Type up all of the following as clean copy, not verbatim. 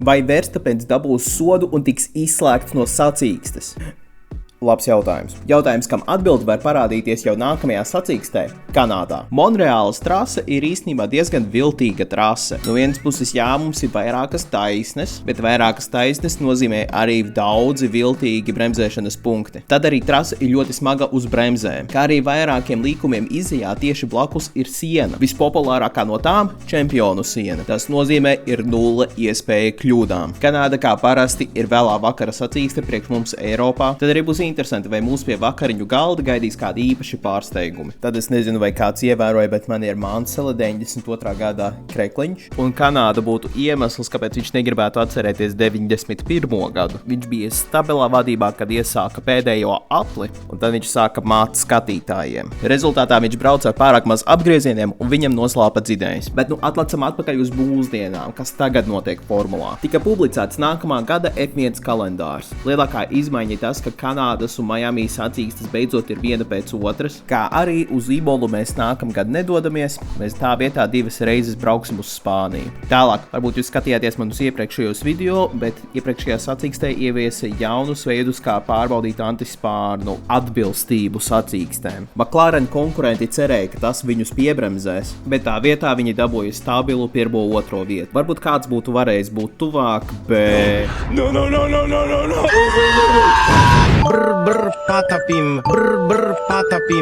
Vai Verstapens dabūs sodu un tiks izslēgts no sacīkstes? Labs jautājums. Jautājums, kam atbildi var parādīties jau nākamajā sacīkstē – Kanādā. Monreālas trase ir īstenībā diezgan viltīga trase. No vienas puses, jā, mums ir vairākas taisnes, bet vairākas taisnes nozīmē arī daudzi viltīgi bremzēšanas punkti. Tad arī trase ir ļoti smaga uz bremzēm, kā arī vairākiem līkumiem izejā tieši blakus ir siena. Vispopulārākā no tām – čempionu siena. Tas nozīmē ir 0 iespēja kļūdām. Kanāda kā parasti ir vēlā vakara sacīkste priekš mums Eiropā. Tad arī būs interesanti, vai mūs pie vakariņu galda gaidīs kādi īpaši pārsteigumi. Tad es nezinu, vai kāds ievēroja, bet man ir Mansele 92. gadā krekliņš. Un Kanāda būtu iemesls, kāpēc viņš negribētu atcerēties 91. gadu. Viņš bija stabilā vadībā, kad iesāka pēdējo apli, un tad viņš sāka māt skatītājiem. Rezultātā viņš brauca ar pārāk maz apgriezieniem, un viņam noslāpa dzinējs. Bet atlecam atpakaļ uz mūsdienām, kas tagad notiek formulā. Tika publicēts nākamā gada F1 kalendārs. Lielākā izmaiņa ir tas, ka Kanādas un Miami sacīkstes beidzot ir viena pēc otras, kā arī uz Ibolu mēs nākamgad nedodamies, mēs tā vietā 2 reizes brauksim uz Spāniju. Tālāk, varbūt jūs skatījāties manus iepriekšējos video, bet iepriekšējā sacīkstē ieviesa jaunus veidus, kā pārbaudīt antispārnu atbilstību sacīkstēm. McLaren konkurenti cerēja, ka tas viņus piebremzēs, bet tā vietā viņi dabūja stabilu 1.2. vietu. Varbūt kāds būtu varējis būt tuvāk, bet... No. Brr, patapim.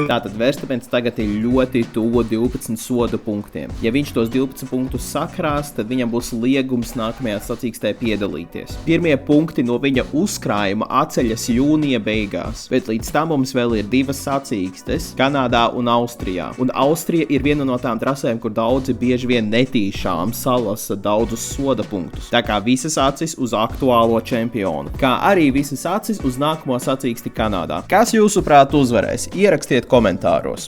Tātad Verstapens tagad ir ļoti tuvu 12 soda punktiem. Ja viņš tos 12 punktus sakrās, tad viņam būs liegums nākamajā sacīkstē piedalīties. Pirmie punkti no viņa uzkrājuma atceļas jūnija beigās, bet līdz tam mums vēl ir 2 sacīkstes – Kanādā un Austrijā. Un Austrija ir viena no tām trasēm, kur daudzi bieži vien netīšām salasa daudzus soda punktus. Tā kā visas acis uz aktuālo čempionu, kā arī visas acis uz nākamo sacīksti Kanādā. Kas jūsuprāt uzvarēs? Ierakstiet komentāros!